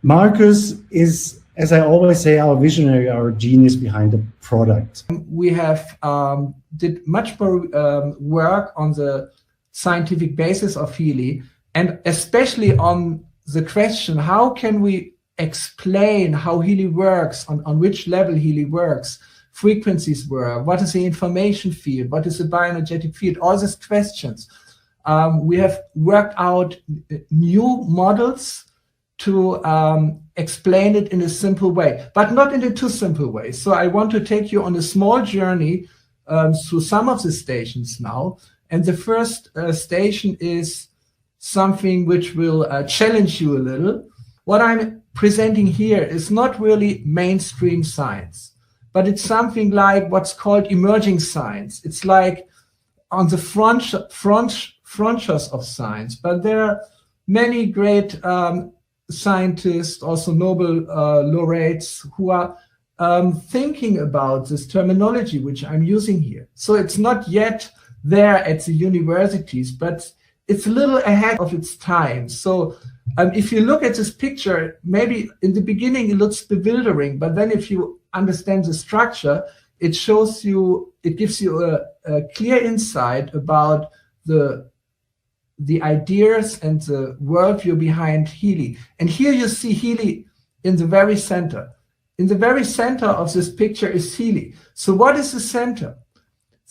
Marcus is, as I always say, our visionary, our genius behind the product. We have did much more work on the scientific basis of Healy, and especially on the question, how can we explain how Healy works, on which level Healy works, frequencies work, what is the information field, what is the bioenergetic field, all these questions. We have worked out new models to explain it in a simple way, but not in a too simple way. So I want to take you on a small journey through some of the stations now. And the first station is something which will challenge you a little. What I'm presenting here is not really mainstream science, but it's something like what's called emerging science. It's like on the frontiers of science, but there are many great scientists, also Nobel laureates, who are thinking about this terminology which I'm using here. So it's not yet there at the universities, but it's a little ahead of its time. So if you look at this picture, maybe in the beginning it looks bewildering, but then if you understand the structure, it shows you, it gives you a clear insight about the ideas and the worldview behind Healy. And here you see Healy in the very center. In the very center of this picture is Healy. So what is the center?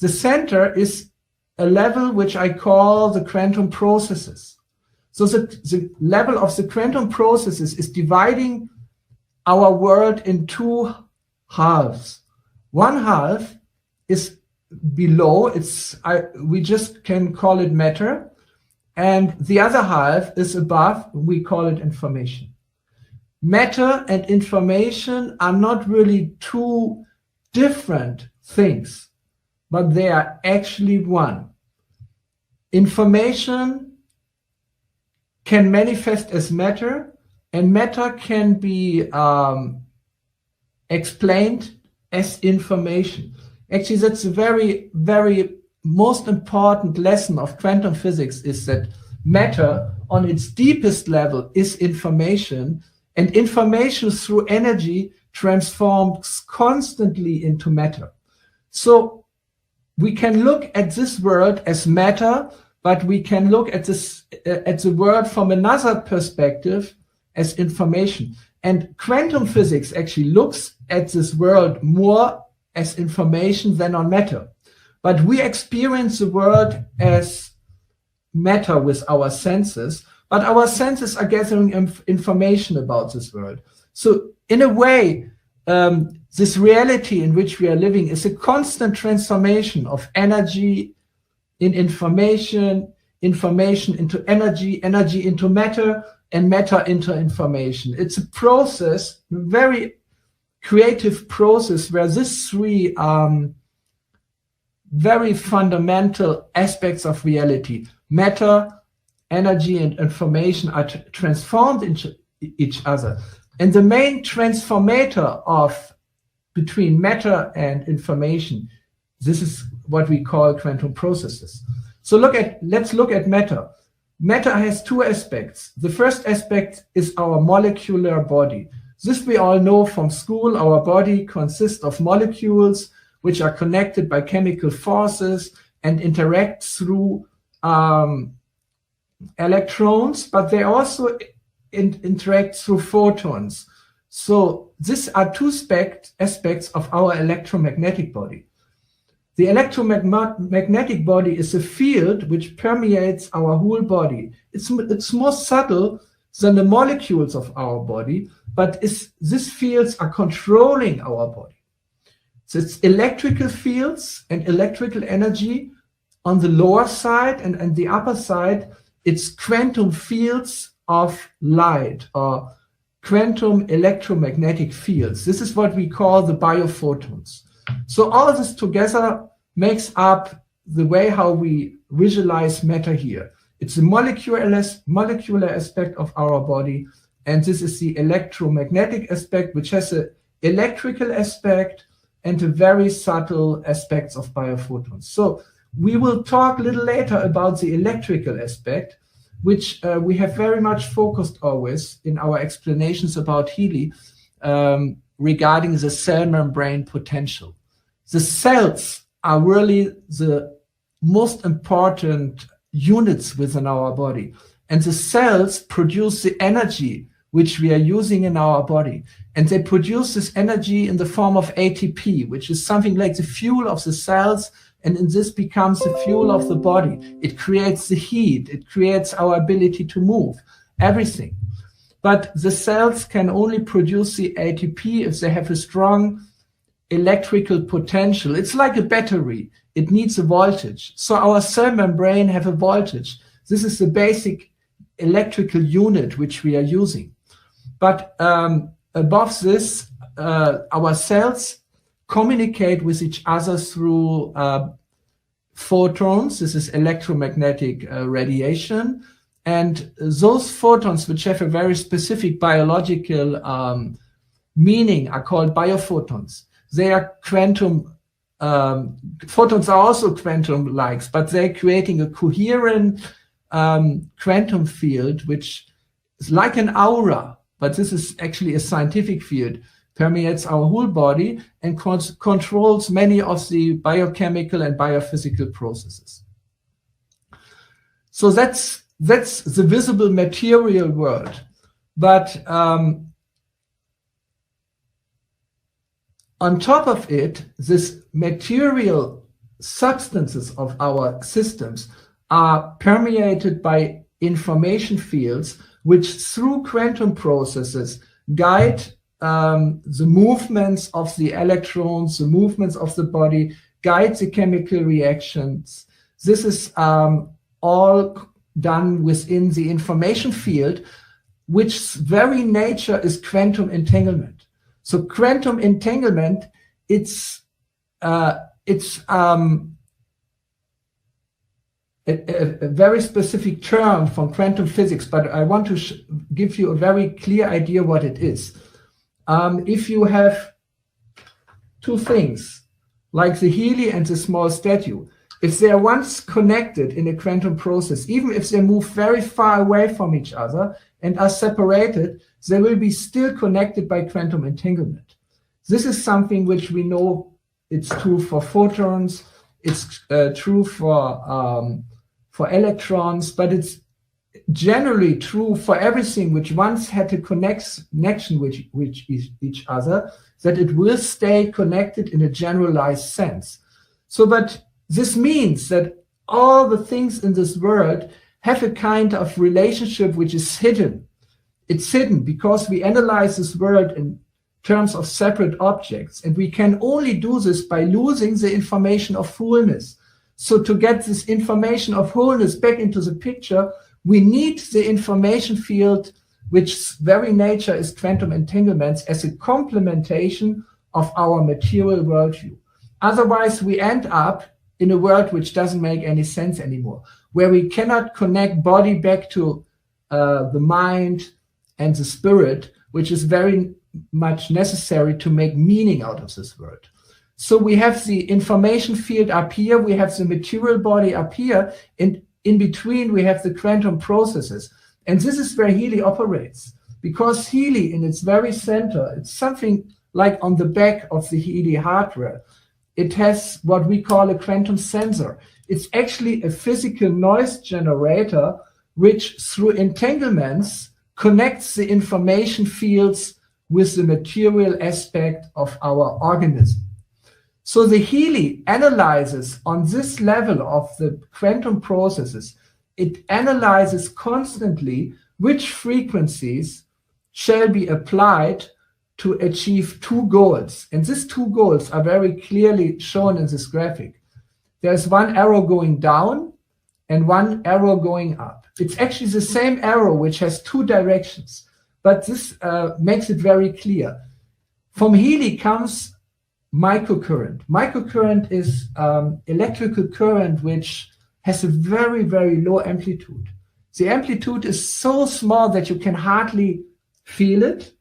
The center is a level which I call the quantum processes. So the level of the quantum processes is dividing our world in two halves. One half is below, we just can call it matter. And the other half is above, we call it information. Matter and information are not really two different things, but they are actually one. Information can manifest as matter, and matter can be explained as information. Actually, that's a very, very most important lesson of quantum physics, is that matter on its deepest level is information, and information through energy transforms constantly into matter. So we can look at this world as matter, but we can look at the world from another perspective as information. And quantum physics actually looks at this world more as information than on matter. But we experience the world as matter with our senses, but our senses are gathering information about this world. So in a way, this reality in which we are living is a constant transformation of energy in information, information into energy, energy into matter, and matter into information. It's a process, a very creative process, where these three very fundamental aspects of reality, matter, energy, and information, are transformed into each other. And the main transformator between matter and information, this is what we call quantum processes. So let's look at matter. Matter has two aspects. The first aspect is our molecular body. This we all know from school. Our body consists of molecules which are connected by chemical forces and interact through electrons, but they also interact through photons. So these are two aspects of our electromagnetic body. The electromagnetic body is a field which permeates our whole body. It's more subtle than the molecules of our body, but these fields are controlling our body. So it's electrical fields and electrical energy on the lower side, and the upper side, it's quantum fields of light, or quantum electromagnetic fields. This is what we call the biophotons. So all of this together makes up the way how we visualize matter here. It's a molecular aspect of our body, and this is the electromagnetic aspect, which has an electrical aspect and a very subtle aspects of biophotons. So we will talk a little later about the electrical aspect, which we have very much focused always in our explanations about Healy regarding the cell membrane potential. The cells are really the most important units within our body. And the cells produce the energy which we are using in our body. And they produce this energy in the form of ATP, which is something like the fuel of the cells. And in this becomes the fuel of the body. It creates the heat. It creates our ability to move, everything. But the cells can only produce the ATP if they have a strong electrical potential. It's like a battery. It needs a voltage. So our cell membrane have a voltage. This is the basic electrical unit which we are using. But above this, our cells communicate with each other through photons. This is electromagnetic radiation. And those photons, which have a very specific biological meaning, are called biophotons. They are quantum, photons are also quantum-like, but they're creating a coherent quantum field, which is like an aura, but this is actually a scientific field, permeates our whole body and controls many of the biochemical and biophysical processes. So that's the visible material world. But on top of it, this material substances of our systems are permeated by information fields which through quantum processes guide the movements of the electrons, the movements of the body, guide the chemical reactions. This is all done within the information field, which very nature is quantum entanglement. So quantum entanglement, it's a very specific term from quantum physics, but I want to give you a very clear idea what it is. If you have two things, like the Healy and the small statue, if they are once connected in a quantum process, even if they move very far away from each other and are separated, they will be still connected by quantum entanglement. This is something which we know it's true for photons, it's true for electrons, but it's generally true for everything which once had a connection with each other, that it will stay connected in a generalized sense. So, but this means that all the things in this world have a kind of relationship which is hidden. It's hidden because we analyze this world in terms of separate objects, and we can only do this by losing the information of wholeness. So to get this information of wholeness back into the picture, we need the information field, which very nature is quantum entanglements, as a complementation of our material worldview. Otherwise, we end up in a world which doesn't make any sense anymore, where we cannot connect body back to the mind and the spirit, which is very much necessary to make meaning out of this world. So we have the information field up here, we have the material body up here, and in between we have the quantum processes. And this is where Healy operates, because Healy in its very center, it's something like on the back of the Healy hardware. It has what we call a quantum sensor. It's actually a physical noise generator, which through entanglements connects the information fields with the material aspect of our organism. So the Healy analyzes on this level of the quantum processes, it analyzes constantly which frequencies shall be applied to achieve two goals. And these two goals are very clearly shown in this graphic. There's one arrow going down and one arrow going up. It's actually the same arrow which has two directions, but this makes it very clear. From Healy comes microcurrent. Microcurrent is electrical current which has a very, very low amplitude. The amplitude is so small that you can hardly feel it,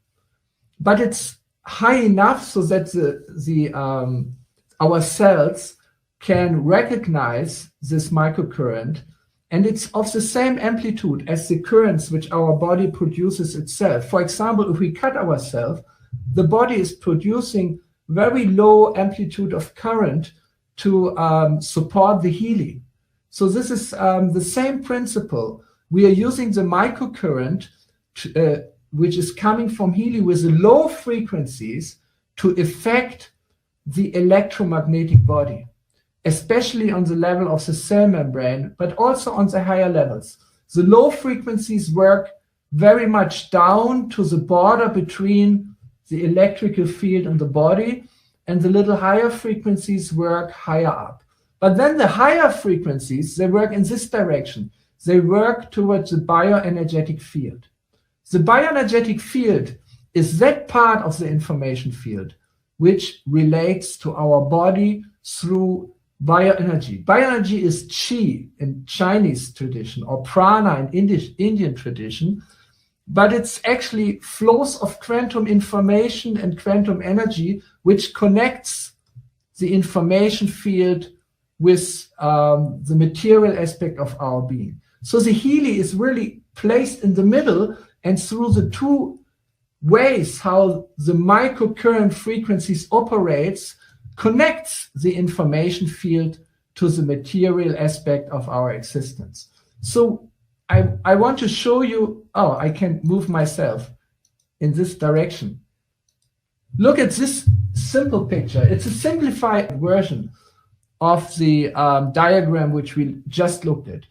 but it's high enough so that our cells can recognize this microcurrent and it's of the same amplitude as the currents which our body produces itself. For example, if we cut ourselves, the body is producing very low amplitude of current to support the healing. So this is the same principle. We are using the microcurrent, which is coming from Healy with low frequencies to affect the electromagnetic body, especially on the level of the cell membrane, but also on the higher levels. The low frequencies work very much down to the border between the electrical field and the body, and the little higher frequencies work higher up. But then the higher frequencies, they work in this direction. They work towards the bioenergetic field. The bioenergetic field is that part of the information field which relates to our body through bioenergy. Bioenergy is Qi in Chinese tradition, or prana in Indian tradition, but it's actually flows of quantum information and quantum energy which connects the information field with the material aspect of our being. So the Healy is really placed in the middle, and through the two ways how the microcurrent frequencies operates, connects the information field to the material aspect of our existence. So I want to show you, I can move myself in this direction. Look at this simple picture. It's a simplified version of the diagram which we just looked at.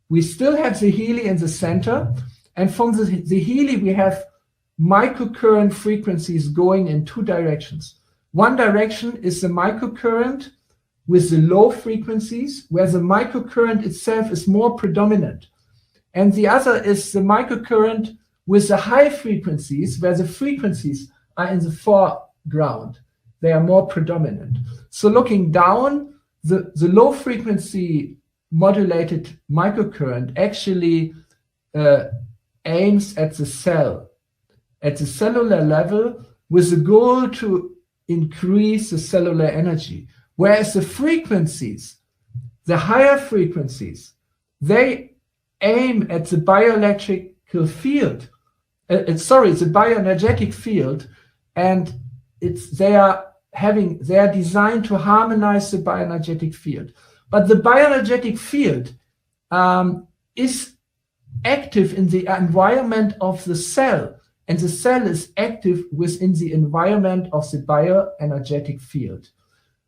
We still have the Healy in the center, and from the Healy we have microcurrent frequencies going in two directions. One direction is the microcurrent with the low frequencies, where the microcurrent itself is more predominant. And the other is the microcurrent with the high frequencies, where the frequencies are in the foreground. They are more predominant. So looking down, the low frequency modulated microcurrent actually aims at the cell, at the cellular level, with the goal to increase the cellular energy. Whereas the frequencies, the higher frequencies, they aim at the bioelectrical field, the bioenergetic field, and they are designed to harmonize the bioenergetic field. But the bioenergetic field is active in the environment of the cell, and the cell is active within the environment of the bioenergetic field.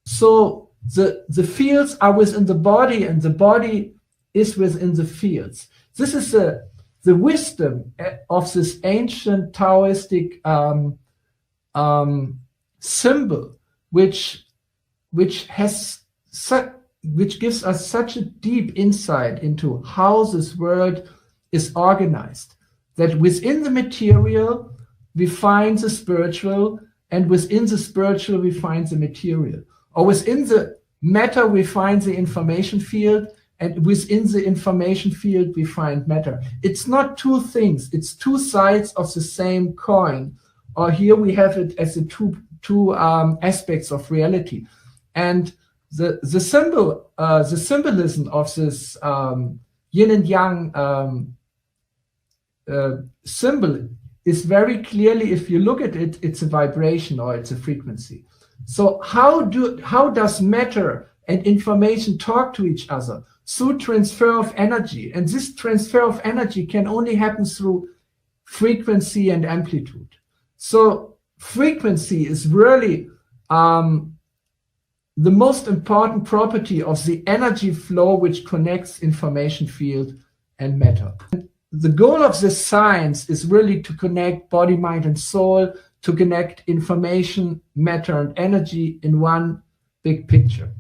So the fields are within the body, and the body is within the fields. This is the wisdom of this ancient Taoistic symbol, which gives us such a deep insight into how this world is organized. That within the material we find the spiritual, and within the spiritual we find the material. Or within the matter we find the information field, and within the information field we find matter. It's not two things, it's two sides of the same coin. Or here we have it as the two aspects of reality. And the symbolism of this yin and yang symbol is very clearly, if you look at it, it's a vibration or it's a frequency. So how does matter and information talk to each other? Through transfer of energy. And this transfer of energy can only happen through frequency and amplitude. So frequency is really the most important property of the energy flow which connects information field and matter. The goal of this science is really to connect body, mind, and soul, to connect information, matter, and energy in one big picture.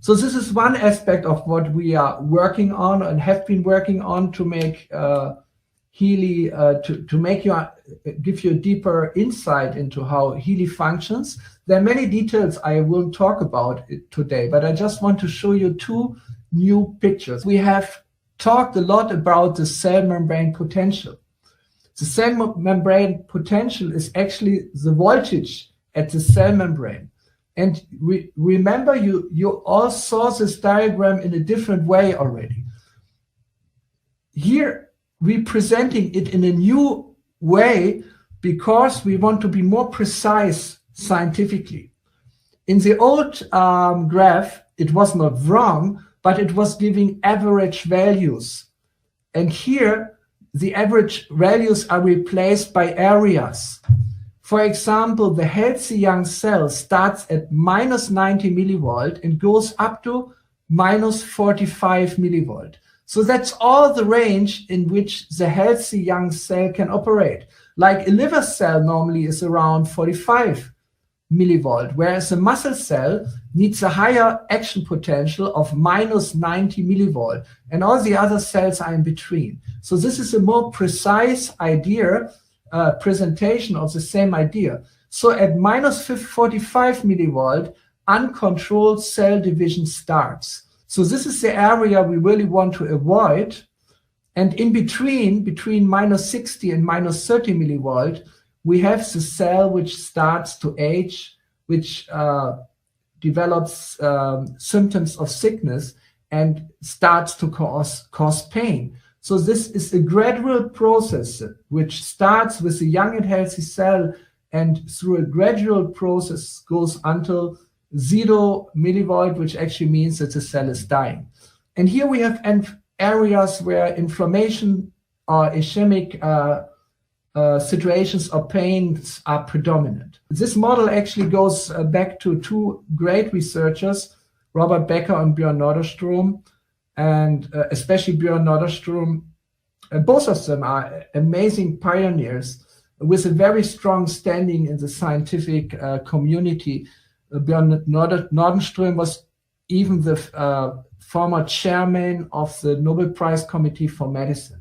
So this is one aspect of what we are working on and have been working on to make Healy, give you a deeper insight into how Healy functions. There are many details I won't talk about today, but I just want to show you two new pictures. We have talked a lot about the cell membrane potential. The cell membrane potential is actually the voltage at the cell membrane. And remember, you all saw this diagram in a different way already. here we're presenting it in a new way because we want to be more precise scientifically. In the old graph, it was not wrong, but it was giving average values. And here, the average values are replaced by areas. For example, the healthy young cell starts at minus 90 millivolt and goes up to minus 45 millivolt. So that's all the range in which the healthy young cell can operate. Like a liver cell normally is around 45 millivolt, whereas a muscle cell needs a higher action potential of minus 90 millivolt, and all the other cells are in between. So this is a more precise idea, presentation of the same idea. So at minus 45 millivolt, uncontrolled cell division starts. So this is the area we really want to avoid. And in between minus 60 and minus 30 millivolt, we have the cell which starts to age, which develops symptoms of sickness and starts to cause pain. So this is a gradual process which starts with a young and healthy cell, and through a gradual process goes until 0 millivolt, which actually means that the cell is dying. And here we have areas where inflammation or ischemic situations or pains are predominant. This model actually goes back to two great researchers, Robert Becker and Björn Norderstrom, and especially Björn Norderstrom. Both of them are amazing pioneers with a very strong standing in the scientific community. Björn Nordenström was even the former chairman of the Nobel Prize Committee for Medicine.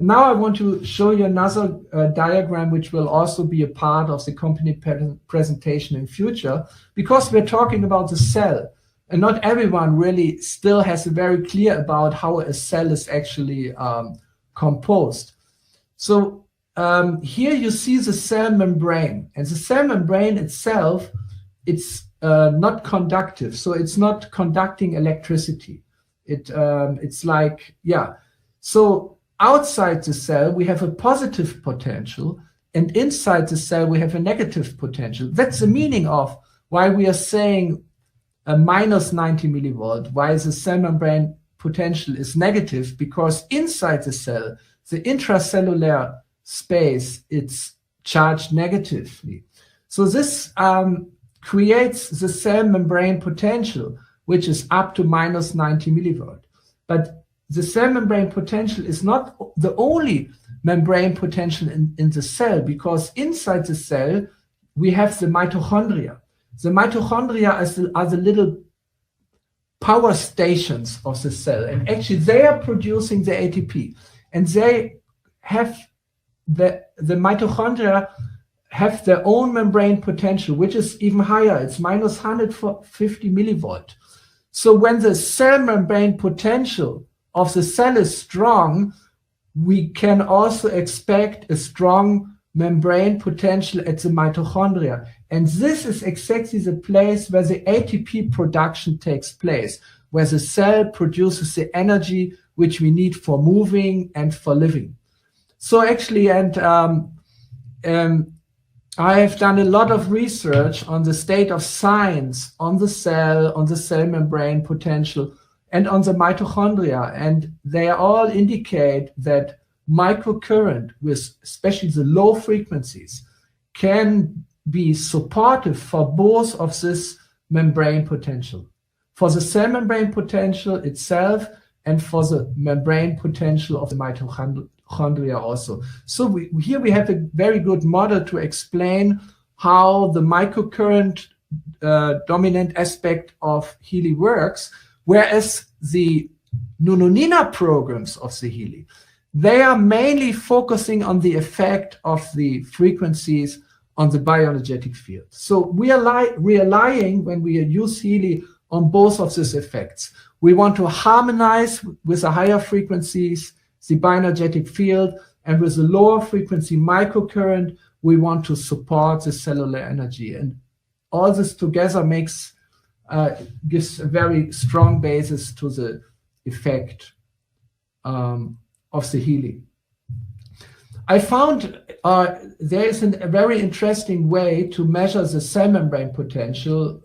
Now I want to show you another diagram which will also be a part of the company presentation in future, because we're talking about the cell, and not everyone really still has a very clear about how a cell is actually composed. So here you see the cell membrane, and the cell membrane itself, it's not conductive, so it's not conducting electricity. It's like, yeah. So outside the cell, we have a positive potential, and inside the cell, we have a negative potential. That's the meaning of why we are saying a minus 90 millivolt, why the cell membrane potential is negative, because inside the cell, the intracellular space, it's charged negatively. So this creates the cell membrane potential, which is up to minus 90 millivolt. But the cell membrane potential is not the only membrane potential in the cell, because inside the cell, we have the mitochondria. The mitochondria are the little power stations of the cell, and actually they are producing the ATP, and they have the mitochondria have their own membrane potential, which is even higher. It's minus 150 millivolt. So when the cell membrane potential of the cell is strong, we can also expect a strong membrane potential at the mitochondria. And this is exactly the place where the ATP production takes place, where the cell produces the energy which we need for moving and for living. So actually, I have done a lot of research on the state of science on the cell membrane potential, and on the mitochondria, and they all indicate that microcurrent, with especially the low frequencies, can be supportive for both of this membrane potential, for the cell membrane potential itself and for the membrane potential of the mitochondria also. So here we have a very good model to explain how the microcurrent dominant aspect of Healy works, whereas the Nunonina programs of the Healy, they are mainly focusing on the effect of the frequencies on the bioenergetic field. So we are relying, when we use Healy, on both of these effects. We want to harmonize with the higher frequencies the bioenergetic field, and with the lower frequency microcurrent, we want to support the cellular energy. And all this together gives a very strong basis to the effect of the Healy. I found there is a very interesting way to measure the cell membrane potential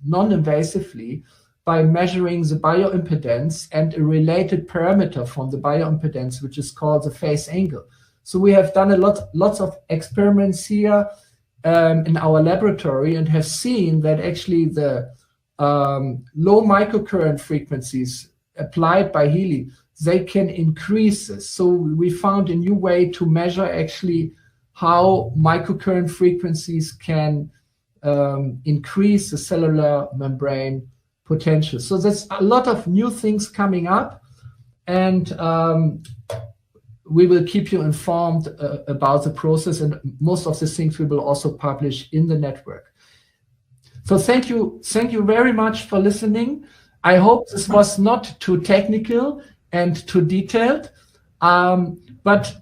non-invasively by measuring the bioimpedance and a related parameter from the bioimpedance, which is called the phase angle. So we have done lots of experiments here in our laboratory and have seen that actually the low microcurrent frequencies applied by Healy, they can increase this. So we found a new way to measure actually how microcurrent frequencies can increase the cellular membrane potential. So there's a lot of new things coming up, and we will keep you informed about the process, and most of the things we will also publish in the network. So thank you very much for listening. I hope this was not too technical and too detailed, but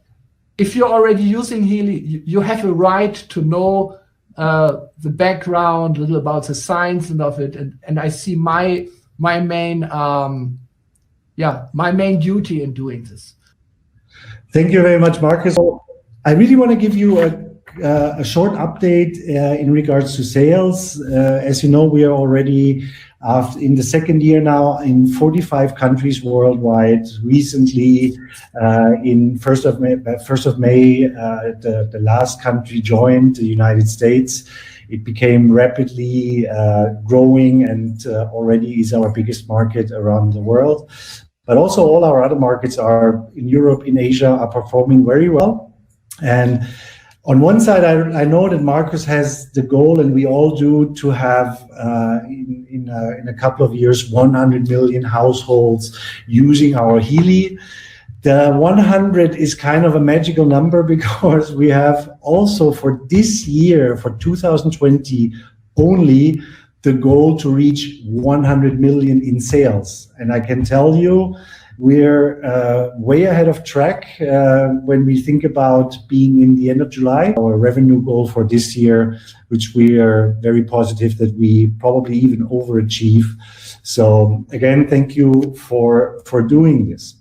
if you're already using Healy, you have a right to know the background, a little about the science and of it, and I see my main duty in doing this. Thank you very much, Marcus. I really want to give you a short update in regards to sales. As you know, we are already in the second year now in 45 countries worldwide. Recently, in 1st of May, the last country joined, the United States. It became rapidly growing and already is our biggest market around the world. But also all our other markets are in Europe, in Asia, are performing very well. And on one side, I know that Marcus has the goal, and we all do, to have in a couple of years 100 million households using our Healy. The 100 is kind of a magical number because we have also for this year, for 2020 only, the goal to reach 100 million in sales. And I can tell you, we're way ahead of track when we think about being in the end of July. Our revenue goal for this year, which we are very positive that we probably even overachieve. So again, thank you for doing this.